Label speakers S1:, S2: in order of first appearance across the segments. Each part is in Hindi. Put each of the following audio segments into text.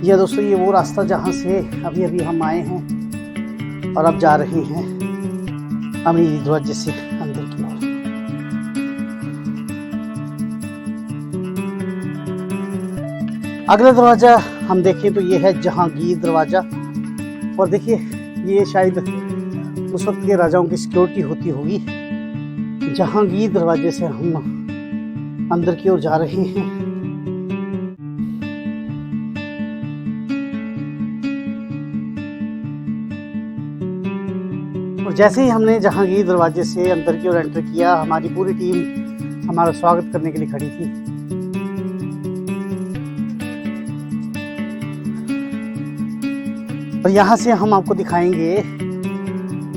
S1: ये दोस्तों ये वो रास्ता जहाँ से अभी अभी हम आए हैं और अब जा रहे हैं अमीरी दरवाजे से अंदर की ओर। अगला दरवाजा हम देखें तो ये है जहांगीर दरवाजा। और देखिए ये शायद उस वक्त के राजाओं की सिक्योरिटी होती होगी। जहांगीर दरवाजे से हम अंदर की ओर जा रहे हैं। और जैसे ही हमने जहांगीर दरवाजे से अंदर की ओर एंटर किया, हमारी पूरी टीम हमारा स्वागत करने के लिए खड़ी थी। और यहाँ से हम आपको दिखाएंगे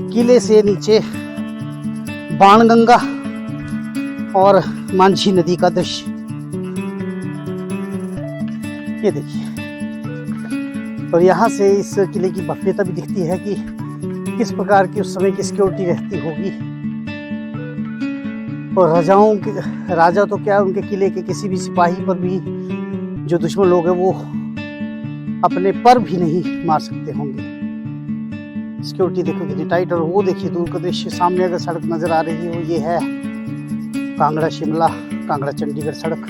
S1: किले से नीचे बाणगंगा और मांझी नदी का दृश्य। ये देखिए, और यहाँ से इस किले की भव्यता भी दिखती है कि किस प्रकार की उस समय की सिक्योरिटी रहती होगी। और राजा तो क्या, उनके किले के किसी भी सिपाही पर भी जो दुश्मन लोग हैं वो अपने पर भी नहीं मार सकते होंगे। सिक्योरिटी देखो कितनी टाइट। और वो देखिए दूर का दृश्य, सामने अगर सड़क नजर आ रही है वो ये है कांगड़ा शिमला, कांगड़ा चंडीगढ़ सड़क।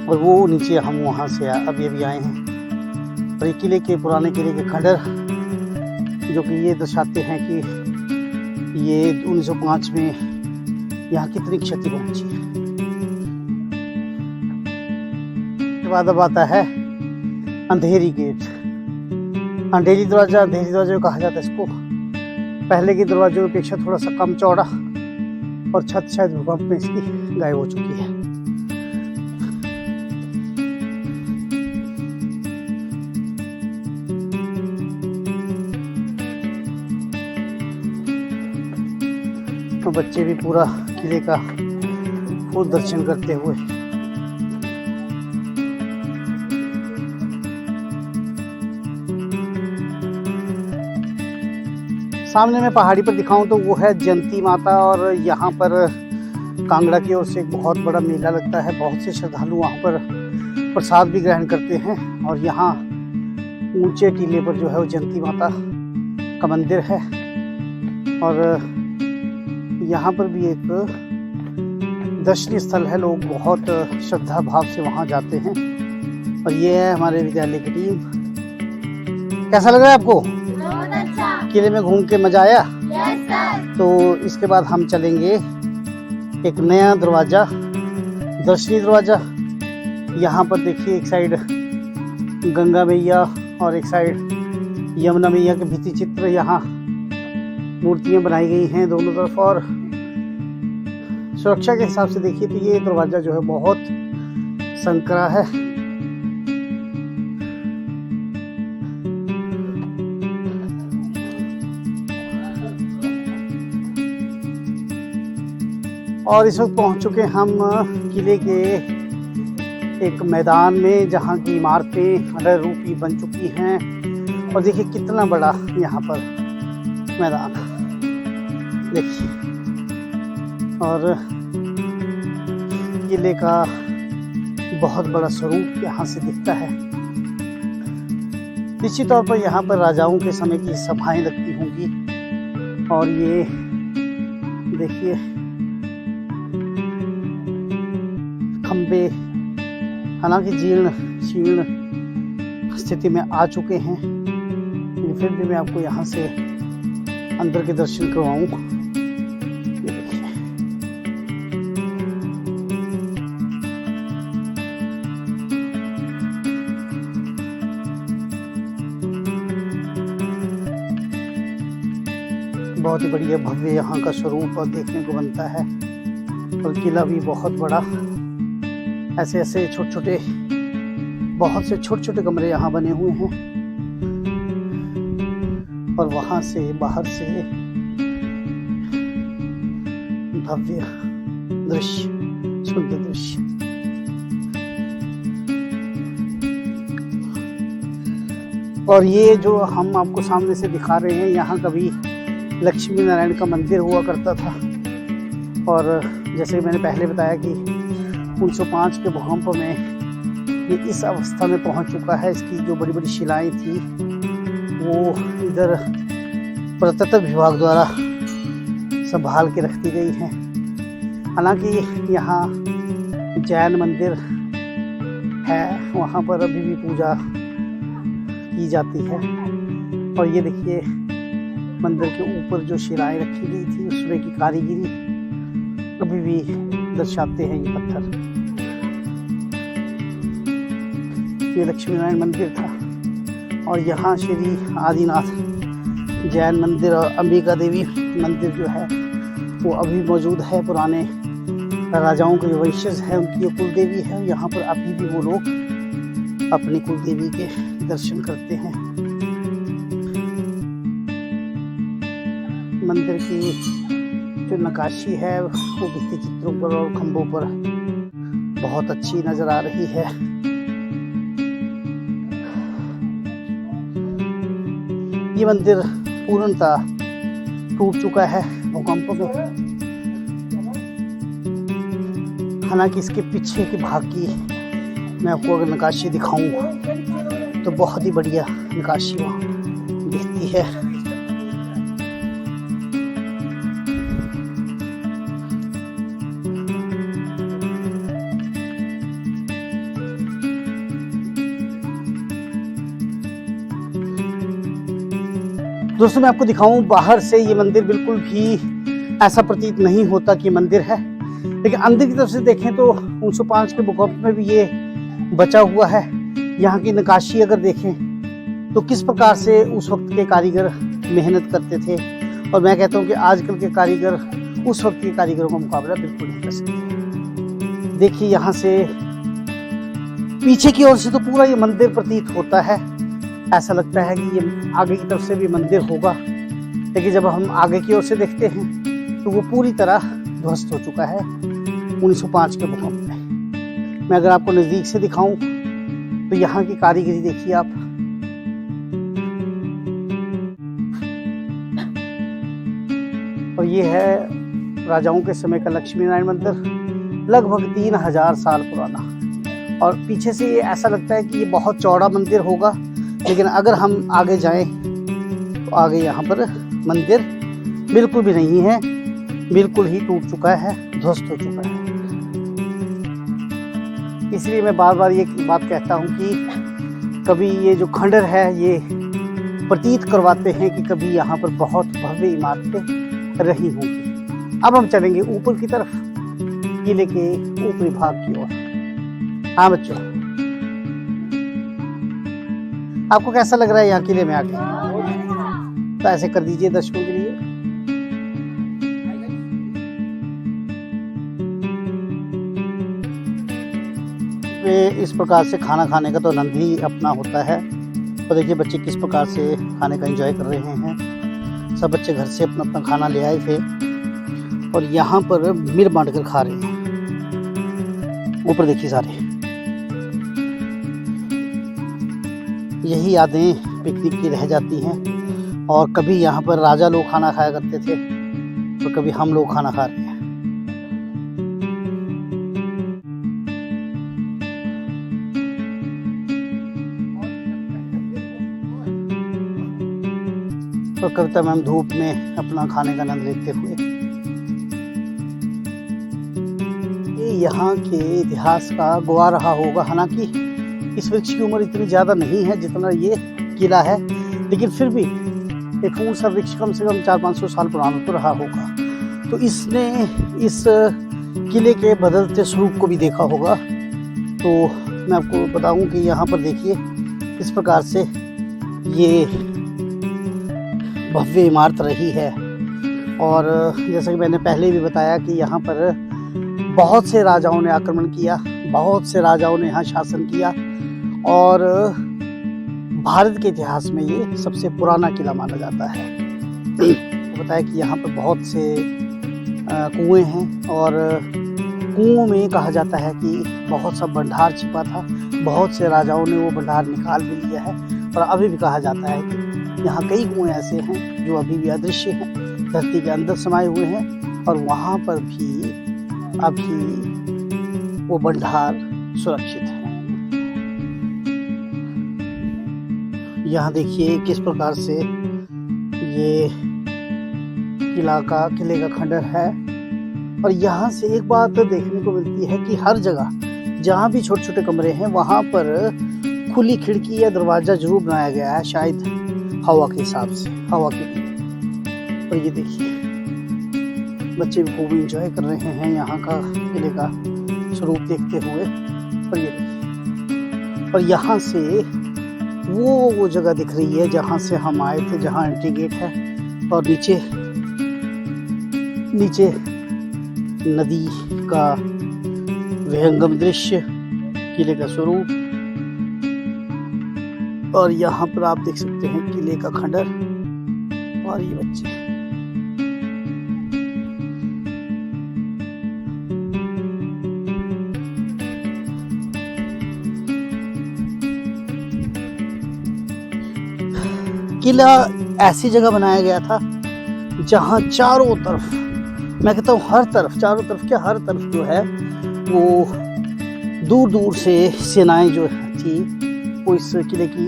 S1: और वो नीचे हम वहां से अभी अभी आए हैं। और ये किले के, पुराने किले के खंडर जो कि ये दर्शाते हैं कि ये 1905 में यहाँ कितनी क्षति पहुंची है। उसके बाद अब आता है अंधेरी गेट, अंधेरी दरवाजा। अंधेरी दरवाजा कहा जाता है इसको। पहले के दरवाजों की अपेक्षा थोड़ा सा कम चौड़ा, और छत शायद भूकंप में इसकी गायब हो चुकी है। तो बच्चे भी पूरा किले का फुल दर्शन करते हुए। सामने में पहाड़ी पर दिखाऊं तो वो है जयंती माता। और यहाँ पर कांगड़ा की ओर से एक बहुत बड़ा मेला लगता है। बहुत से श्रद्धालु वहाँ पर प्रसाद भी ग्रहण करते हैं। और यहाँ ऊंचे टीले पर जो है वो जयंती माता का मंदिर है। और यहाँ पर भी एक दर्शनीय स्थल है, लोग बहुत श्रद्धा भाव से वहाँ जाते हैं। और ये है हमारे विद्यालय की टीम। कैसा लग रहा है आपको? किले में घूम के मजा आया? Yes sir. तो इसके बाद हम चलेंगे एक नया दरवाजा, दर्शनीय दरवाजा। यहाँ पर देखिए एक साइड गंगा मैया और एक साइड यमुना मैया के भित्ति चित्र, यहाँ मूर्तियां बनाई गई हैं दोनों तरफ। और सुरक्षा के हिसाब से देखिए तो ये दरवाजा जो है बहुत संकरा है। और इस वक्त पहुंच चुके हम किले के एक मैदान में, जहां की इमारतें खंडर रूपी बन चुकी हैं। और देखिए कितना बड़ा यहाँ पर मैदान देखिए। और किले का बहुत बड़ा स्वरूप यहाँ से दिखता है। निश्चित तौर पर यहाँ पर राजाओं के समय की सभाएं लगती होंगी। और ये देखिए खंबे हालांकि जीर्ण शीर्ण स्थिति में आ चुके हैं, लेकिन फिर भी मैं आपको यहाँ से अंदर के दर्शन करवाऊं। बहुत ही बढ़िया भव्य यहाँ का स्वरूप देखने को बनता है। और किला भी बहुत बड़ा, ऐसे ऐसे छोटे छोटे, बहुत से छोटे छोटे कमरे यहाँ बने हुए हैं। और वहां से बाहर से भव्य दृश्य, सुंदर दृश्य। और ये जो हम आपको सामने से दिखा रहे हैं, यहाँ कभी लक्ष्मी नारायण का मंदिर हुआ करता था। और जैसे मैंने पहले बताया कि 1905 के भूकंप में ये इस अवस्था में पहुंच चुका है। इसकी जो बड़ी बड़ी शिलाएं थी वो इधर पुरातत्व विभाग द्वारा संभाल के रख दी गई हैं। हालांकि यहाँ जैन मंदिर है, वहाँ पर अभी भी पूजा की जाती है। और ये देखिए मंदिर के ऊपर जो शिलाएं रखी गई थी उसमें की कारीगरी अभी भी दर्शाते हैं ये पत्थर। ये लक्ष्मी नारायण मंदिर था और यहाँ श्री आदिनाथ जैन मंदिर और अंबिका देवी मंदिर जो है वो अभी मौजूद है। पुराने राजाओं के जो वंशज है उनकी ये कुल देवी है। यहाँ पर अभी भी वो लोग अपनी कुल देवी के दर्शन करते हैं। मंदिर की जो नक्काशी है वो भित्ति चित्रों पर और खंभों पर बहुत अच्छी नजर आ रही है। ये मंदिर पूर्णतः टूट चुका है भूकंप में। हालांकि इसके पीछे के भाग की मैं आपको अगर नक्काशी दिखाऊं तो बहुत ही बढ़िया नक्काशी वहाँ दिखती है। दोस्तों मैं आपको दिखाऊं, बाहर से ये मंदिर बिल्कुल भी ऐसा प्रतीत नहीं होता कि मंदिर है, लेकिन अंदर की तरफ से देखें तो 1905 के भूकंप में भी ये बचा हुआ है। यहाँ की नक्काशी अगर देखें तो किस प्रकार से उस वक्त के कारीगर मेहनत करते थे, और मैं कहता हूँ कि आजकल के कारीगर उस वक्त के कारीगरों का मुकाबला बिल्कुल नहीं कर सकते। देखिए यहाँ से पीछे की ओर से तो पूरा ये मंदिर प्रतीत होता है, ऐसा लगता है कि ये आगे की तरफ से भी मंदिर होगा, लेकिन जब हम आगे की ओर से देखते हैं तो वो पूरी तरह ध्वस्त हो चुका है 1905 के भूकंप में। मैं अगर आपको नजदीक से दिखाऊं तो यहाँ की कारीगरी देखिए आप। और ये है राजाओं के समय का लक्ष्मी नारायण मंदिर, लगभग 3000 साल पुराना। और पीछे से ये ऐसा लगता है कि ये बहुत चौड़ा मंदिर होगा, लेकिन अगर हम आगे जाएं तो आगे यहाँ पर मंदिर बिल्कुल भी नहीं है, बिल्कुल ही टूट चुका है, ध्वस्त हो चुका है। इसलिए मैं बार बार ये बात कहता हूँ कि कभी ये जो खंडर है ये प्रतीत करवाते हैं कि कभी यहाँ पर बहुत भव्य इमारतें रही होंगी। अब हम चलेंगे ऊपर की तरफ, किले के ऊपरी भाग की ओर। हाँ बच्चों, आपको कैसा लग रहा है यहाँ किले में आके? तो ऐसे कर दीजिए दर्शकों के लिए। इस प्रकार से खाना खाने का तो आनंद ही अपना होता है। तो देखिए बच्चे किस प्रकार से खाने का एंजॉय कर रहे हैं। सब बच्चे घर से अपना अपना खाना ले आए थे और यहाँ पर मिल बांट कर खा रहे हैं। ऊपर देखिए सारे, यही यादें पिकनिक की रह जाती हैं। और कभी यहाँ पर राजा लोग खाना खाया करते थे तो कभी हम लोग खाना खा रहे हैं। और कविता मैम धूप में अपना खाने का आनंद लेते हुए। ये यहाँ के इतिहास का गवाह रहा होगा। हालांकि इस वृक्ष की उम्र इतनी ज़्यादा नहीं है जितना ये किला है, लेकिन फिर भी एक फूल सा वृक्ष कम से कम 400-500 साल पुराना तो रहा होगा। तो इसने इस किले के बदलते स्वरूप को भी देखा होगा। तो मैं आपको बताऊं कि यहाँ पर देखिए किस प्रकार से ये भव्य इमारत रही है। और जैसा कि मैंने पहले भी बताया कि यहाँ पर बहुत से राजाओं ने आक्रमण किया, बहुत से राजाओं ने यहाँ शासन किया, और भारत के इतिहास में ये सबसे पुराना किला माना जाता है। तो बताया कि यहाँ पर बहुत से कुएं हैं और कुओं में कहा जाता है कि बहुत सा भंडार छिपा था। बहुत से राजाओं ने वो भंडार निकाल भी लिया है, और अभी भी कहा जाता है कि यहाँ कई कुएं ऐसे हैं जो अभी भी अदृश्य हैं, धरती के अंदर समाये हुए हैं, और वहाँ पर भी अभी वो भंडार सुरक्षित है। यहाँ देखिए किस प्रकार से ये किले का खंडर है। और यहाँ से एक बात देखने को मिलती है कि हर जगह जहाँ भी छोटे छोटे कमरे हैं वहाँ पर खुली खिड़की या दरवाजा जरूर बनाया गया है, शायद हवा के हिसाब से, हवा के लिए। और ये देखिए बच्चे भी खूब इंजॉय कर रहे हैं यहाँ का किले का स्वरूप देखते हुए। और ये देखिए, और यहाँ से वो जगह दिख रही है जहाँ से हम आए थे, जहाँ एंट्री गेट है। और नीचे नदी का विहंगम दृश्य, किले का स्वरूप। और यहाँ पर आप देख सकते हैं किले का खंडर और ये बच्चे। किला ऐसी जगह बनाया गया था जहां चारों तरफ, मैं कहता हूँ हर तरफ, चारों तरफ क्या हर तरफ जो है वो दूर दूर से सेनाएं जो थी वो इस किले की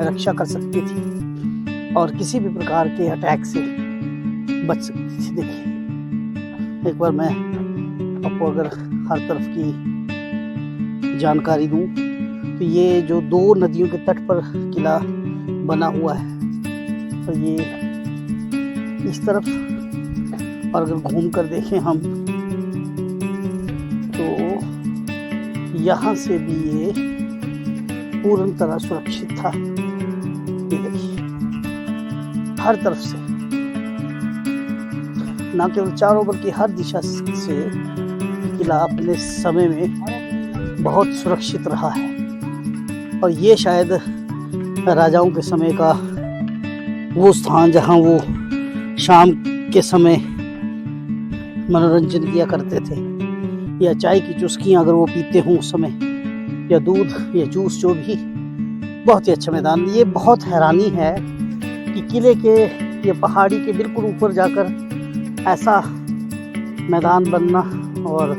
S1: रक्षा कर सकती थी और किसी भी प्रकार के अटैक से बच सकती थी। देखिए एक बार मैं आपको अगर हर तरफ की जानकारी दूं तो ये जो दो नदियों के तट पर किला बना हुआ है, और ये इस तरफ, और अगर घूम कर देखें हम तो यहाँ से भी ये पूर्ण तरह सुरक्षित था। ये देखिए हर तरफ से, ना केवल चारों बल्कि हर दिशा से किला अपने समय में बहुत सुरक्षित रहा है। और ये शायद राजाओं के समय का वो स्थान जहाँ वो शाम के समय मनोरंजन किया करते थे, या चाय की चुस्कियाँ अगर वो पीते हों उस समय, या दूध या जूस, जो भी। बहुत ही अच्छा मैदान। ये बहुत हैरानी है कि किले के ये पहाड़ी के बिल्कुल ऊपर जाकर ऐसा मैदान बनना। और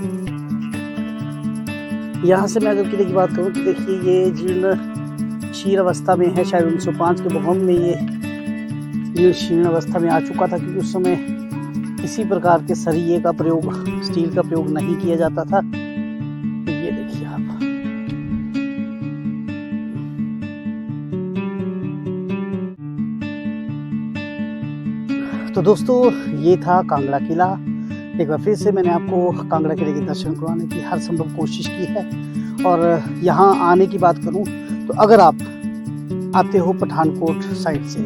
S1: यहाँ से मैं अगर किले की बात करूँ तो देखिए ये जीर्ण शीर्ण अवस्था में है। शायद 1905 के भूकंप में ये जीर्ण शीर्ण अवस्था में आ चुका था, क्योंकि उस समय किसी प्रकार के सरिये का प्रयोग, स्टील का प्रयोग नहीं किया जाता था। तो ये देखिए आप, तो दोस्तों ये था कांगड़ा किला। एक बार फिर से मैंने आपको कांगड़ा किले के दर्शन करवाने की हर संभव कोशिश की है। और यहाँ आने की बात करूँ तो अगर आप आते हो पठानकोट साइड से,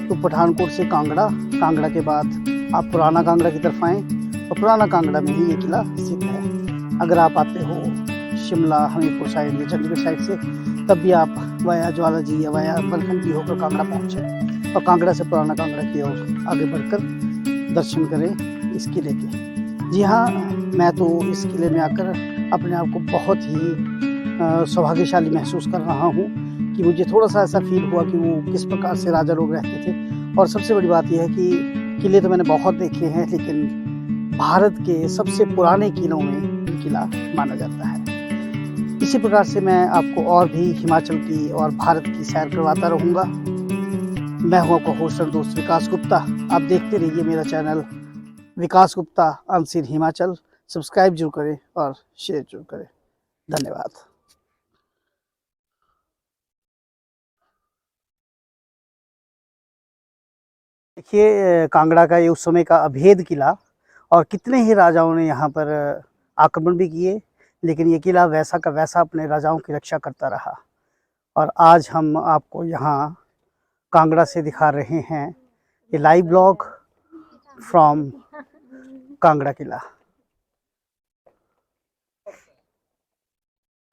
S1: तो पठानकोट से कांगड़ा के बाद आप पुराना कांगड़ा की तरफ आएँ, और पुराना कांगड़ा में ही ये किला स्थित है। अगर आप आते हो शिमला, हमीरपुर साइड या चंडीगढ़ साइड से, तब भी आप वाया ज्वाला जी या वाया बलखंडी होकर कांगड़ा पहुँचे, और कांगड़ा से पुराना कांगड़ा की ओर आगे बढ़कर दर्शन करें इस किले के। जी हाँ, मैं तो इस किले में आकर अपने आप को बहुत ही सौभाग्यशाली महसूस कर रहा हूँ कि मुझे थोड़ा सा ऐसा फील हुआ कि वो किस प्रकार से राजा लोग रहते थे। और सबसे बड़ी बात यह है कि किले तो मैंने बहुत देखे हैं, लेकिन भारत के सबसे पुराने किलों में ये किला माना जाता है। इसी प्रकार से मैं आपको और भी हिमाचल की और भारत की सैर करवाता रहूँगा। मैं हूँ आपका होस्ट और दोस्त विकास गुप्ता। आप देखते रहिए मेरा चैनल विकास गुप्ता अनसीन हिमाचल। सब्सक्राइब जरूर करें और शेयर जरूर करें। धन्यवाद। देखिए कांगड़ा का ये उस समय का अभेद किला, और कितने ही राजाओं ने यहाँ पर आक्रमण भी किए, लेकिन ये किला वैसा का वैसा अपने राजाओं की रक्षा करता रहा। और आज हम आपको यहाँ कांगड़ा से दिखा रहे हैं ये लाइव ब्लॉग फ्रॉम कांगड़ा किला।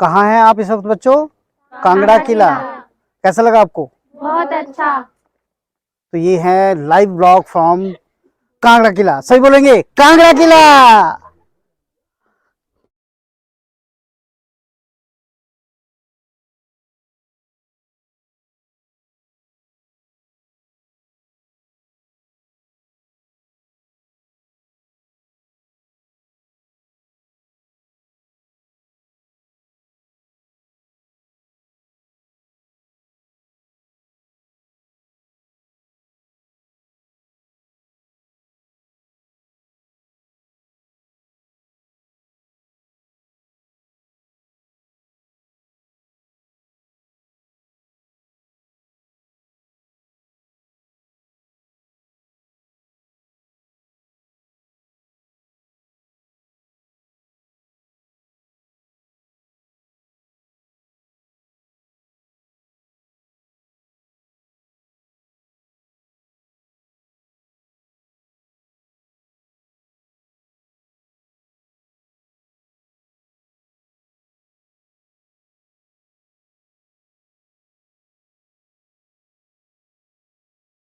S1: कहाँ हैं आप इस वक्त बच्चों? कांगड़ा किला। कैसा लगा आपको?
S2: बहुत अच्छा।
S1: तो ये है लाइव ब्लॉग फ्रॉम कांगड़ा किला। सही बोलेंगे? कांगड़ा किला।